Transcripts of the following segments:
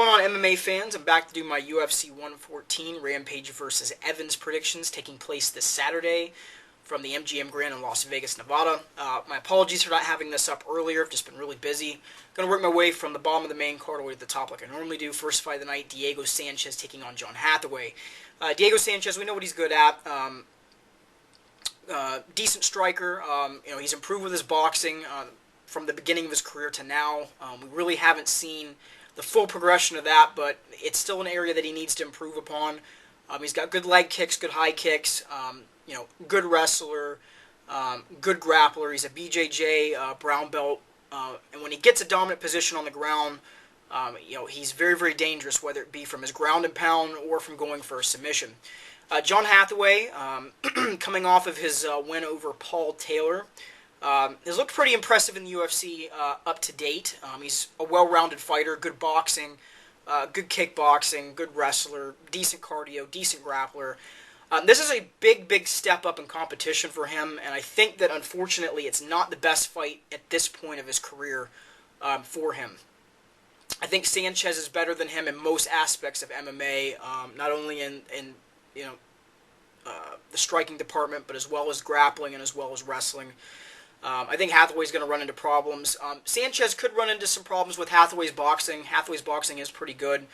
going on, MMA fans? I'm back to do my UFC 114 Rampage versus Evans predictions taking place this Saturday from the MGM Grand in Las Vegas, Nevada. My apologies for not having this up earlier. I've just been really busy. Going to work my way from the bottom of the main card all the way to the top like I normally do. First fight of the night, Diego Sanchez taking on John Hathaway. Diego Sanchez, we know what he's good at. Decent striker. He's improved with his boxing from the beginning of his career to now. We really haven't seen the full progression of that, but it's still an area that he needs to improve upon. He's got good leg kicks, good high kicks, good wrestler, good grappler. He's a BJJ brown belt, and when he gets a dominant position on the ground, he's very, very dangerous, whether it be from his ground and pound or from going for a submission. John Hathaway, coming off of his win over Paul Taylor, has looked pretty impressive in the UFC up to date. He's a well-rounded fighter, good boxing, good kickboxing, good wrestler, decent cardio, decent grappler. This is a big, big step up in competition for him, and I think that unfortunately it's not the best fight at this point of his career for him. I think Sanchez is better than him in most aspects of MMA, not only in the striking department, but as well as grappling and as well as wrestling. I think Hathaway's going to run into problems. Sanchez could run into some problems with Hathaway's boxing. Hathaway's boxing is pretty good.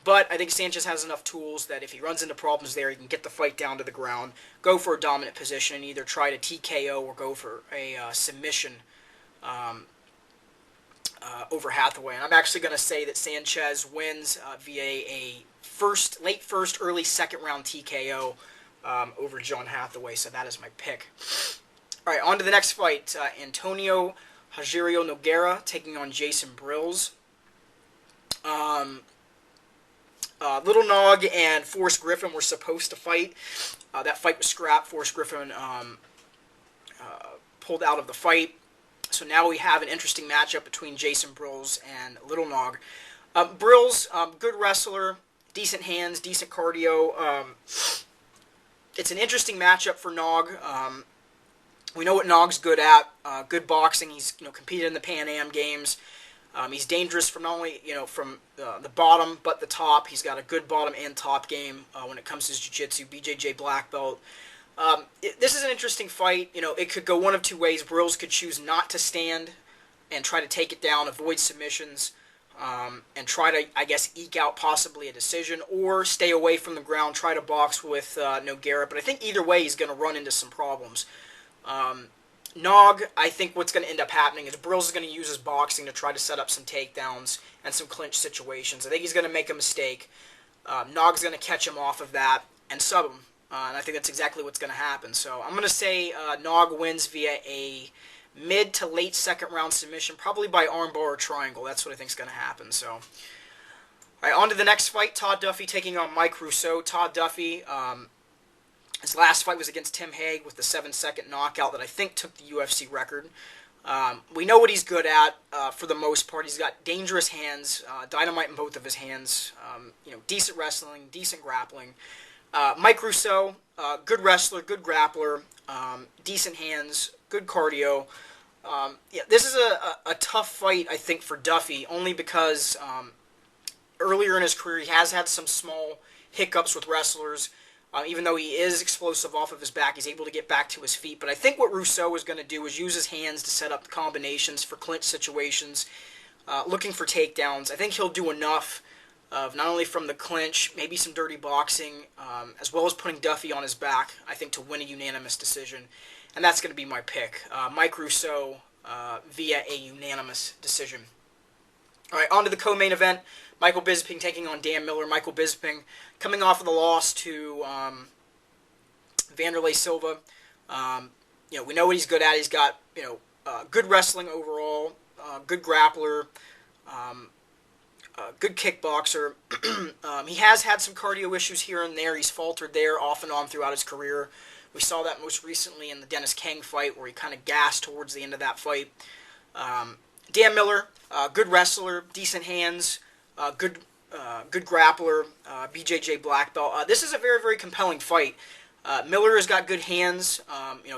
But I think Sanchez has enough tools that if he runs into problems there, he can get the fight down to the ground, go for a dominant position, and either try to TKO or go for a submission over Hathaway. And I'm actually going to say that Sanchez wins via a late first, early second round TKO over John Hathaway. So that is my pick. All right, on to the next fight. Antonio Rogerio Nogueira taking on Jason Brills. Little Nog and Forrest Griffin were supposed to fight. That fight was scrapped. Forrest Griffin pulled out of the fight. So now we have an interesting matchup between Jason Brills and Little Nog. Brills, good wrestler, decent hands, decent cardio. It's an interesting matchup for Nog. We know what Nog's good at. Good boxing. He's competed in the Pan Am Games. He's dangerous from not only from the bottom but the top. He's got a good bottom and top game when it comes to his jiu-jitsu. BJJ black belt. This is an interesting fight. It could go one of two ways. Brills could choose not to stand and try to take it down, avoid submissions, and try to, I guess, eke out possibly a decision, or stay away from the ground, try to box with Nogueira. But I think either way he's going to run into some problems. Nog, I think what's going to end up happening is Brills is going to use his boxing to try to set up some takedowns and some clinch situations. I think he's going to make a mistake. Nog's going to catch him off of that and sub him. And I think that's exactly what's going to happen. So I'm going to say Nog wins via a mid to late second round submission, probably by armbar or triangle. That's what I think is going to happen. So, all right, on to the next fight. Todd Duffy taking on Mike Rousseau. Todd Duffy, his last fight was against Tim Hague with the 7-second knockout that I think took the UFC record. We know what he's good at for the most part. He's got dangerous hands, dynamite in both of his hands, decent wrestling, decent grappling. Mike Rousseau, good wrestler, good grappler, decent hands, good cardio. This is a tough fight, I think, for Duffy, only because earlier in his career he has had some small hiccups with wrestlers. Even though he is explosive off of his back, he's able to get back to his feet. But I think what Rousseau is going to do is use his hands to set up the combinations for clinch situations, looking for takedowns. I think he'll do enough of not only from the clinch, maybe some dirty boxing, as well as putting Duffy on his back, I think, to win a unanimous decision. And that's going to be my pick. Mike Rousseau via a unanimous decision. All right, on to the co-main event. Michael Bisping taking on Dan Miller. Michael Bisping coming off of the loss to Vanderlei Silva. We know what he's good at. He's got good wrestling overall, good grappler, good kickboxer. He has had some cardio issues here and there. He's faltered there off and on throughout his career. We saw that most recently in the Dennis Kang fight, where he kind of gassed towards the end of that fight. Dan Miller, good wrestler, decent hands, good grappler, BJJ black belt. This is a very, very compelling fight. Miller has got good hands.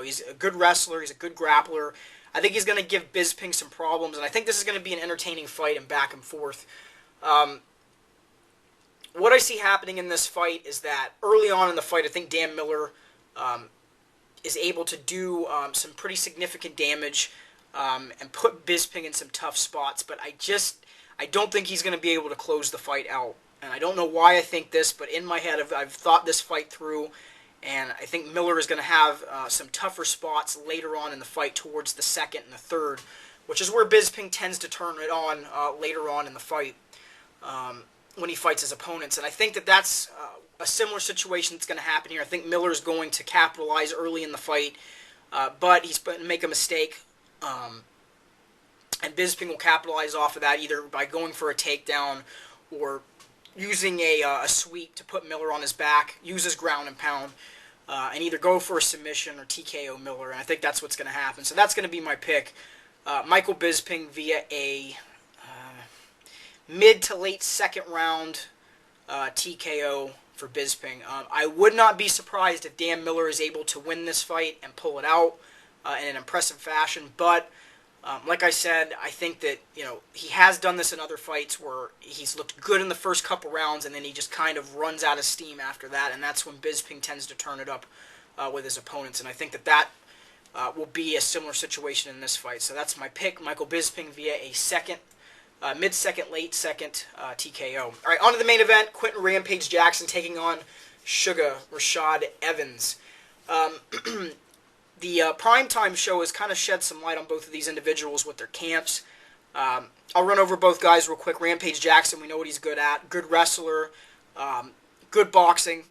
He's a good wrestler. He's a good grappler. I think he's going to give Bisping some problems, and I think this is going to be an entertaining fight and back and forth. what I see happening in this fight is that early on in the fight, I think Dan Miller is able to do some pretty significant damage and put Bisping in some tough spots, but I don't think he's going to be able to close the fight out. And I don't know why I think this, but in my head, I've thought this fight through, and I think Miller is going to have some tougher spots later on in the fight towards the second and the third, which is where Bisping tends to turn it on later on in the fight when he fights his opponents. And I think that that's a similar situation that's going to happen here. I think Miller is going to capitalize early in the fight, but he's going to make a mistake. And Bisping will capitalize off of that either by going for a takedown or using a sweep to put Miller on his back, use his ground and pound, and either go for a submission or TKO Miller. And I think that's what's going to happen. So that's going to be my pick. Michael Bisping via a mid to late second round TKO for Bisping. I would not be surprised if Dan Miller is able to win this fight and pull it out in an impressive fashion, but like I said, I think that he has done this in other fights where he's looked good in the first couple rounds and then he just kind of runs out of steam after that, and that's when Bisping tends to turn it up with his opponents, and I think that will be a similar situation in this fight. So that's my pick, Michael Bisping via a mid-second, late-second TKO. All right, on to the main event, Quentin Rampage Jackson taking on Sugar Rashad Evans. The primetime show has kind of shed some light on both of these individuals with their camps. I'll run over both guys real quick. Rampage Jackson, we know what he's good at. Good wrestler, good boxing,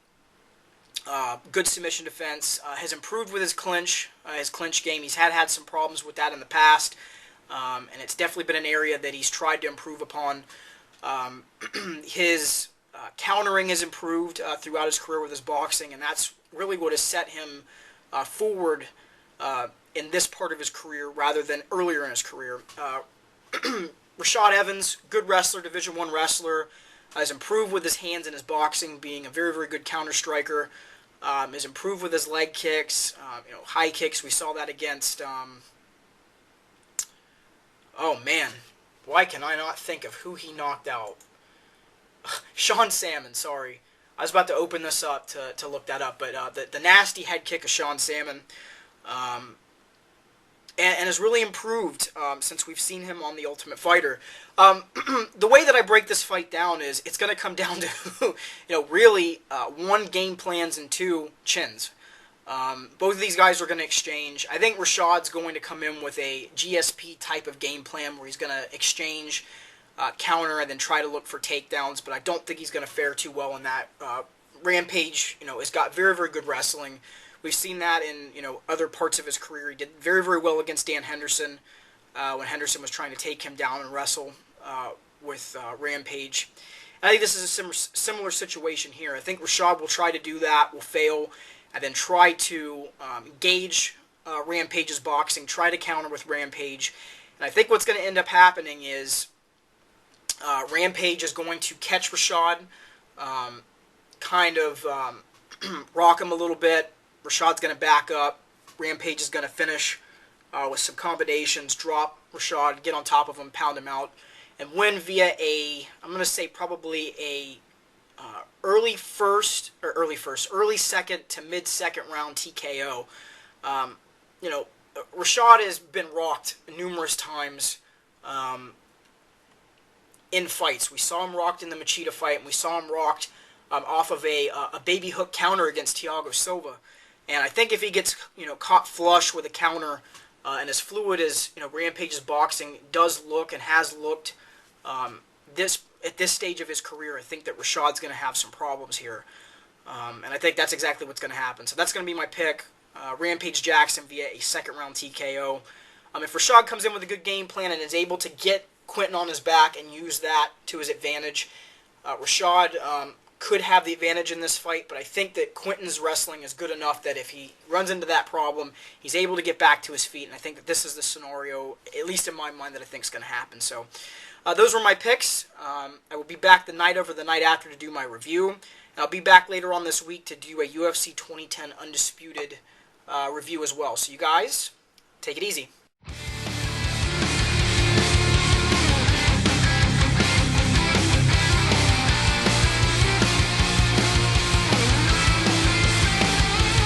good submission defense. Has improved with his clinch game. He's had some problems with that in the past, and it's definitely been an area that he's tried to improve upon. His countering has improved throughout his career with his boxing, and that's really what has set him forward in this part of his career rather than earlier in his career. Rashad Evans, good wrestler, Division I wrestler, has improved with his hands and his boxing, being a very, very good counter striker. Has improved with his leg kicks, high kicks. We saw that against, oh man, why can I not think of who he knocked out? Sean Salmon, sorry. I was about to open this up to look that up, but the nasty head kick of Sean Salmon, and has really improved since we've seen him on The Ultimate Fighter. The way that I break this fight down is it's going to come down to really one, game plans, and two, chins. Both of these guys are going to exchange. I think Rashad's going to come in with a GSP type of game plan where he's going to exchange, counter, and then try to look for takedowns, but I don't think he's going to fare too well in that. Rampage, has got very, very good wrestling. We've seen that in, other parts of his career. He did very, very well against Dan Henderson when Henderson was trying to take him down and wrestle with Rampage. And I think this is a similar situation here. I think Rashad will try to do that, will fail, and then try to gauge Rampage's boxing, try to counter with Rampage. And I think what's going to end up happening is Rampage is going to catch Rashad, rock him a little bit. Rashad's going to back up. Rampage is going to finish with some combinations, drop Rashad, get on top of him, pound him out, and win via I'm going to say probably a early second to mid-second round TKO. Rashad has been rocked numerous times in fights. We saw him rocked in the Machida fight, and we saw him rocked off of a baby hook counter against Thiago Silva. And I think if he gets caught flush with a counter, and as fluid as Rampage's boxing does look and has looked at this stage of his career, I think that Rashad's going to have some problems here. And I think that's exactly what's going to happen. So that's going to be my pick, Rampage Jackson via a second-round TKO. If Rashad comes in with a good game plan and is able to get Quentin on his back and use that to his advantage, Rashad could have the advantage in this fight, but I think that Quentin's wrestling is good enough that if he runs into that problem, he's able to get back to his feet, and I think that this is the scenario, at least in my mind, that I think is going to happen. So those were my picks. I will be back the night after to do my review, and I'll be back later on this week to do a UFC 2010 Undisputed review as well. So you guys, take it easy.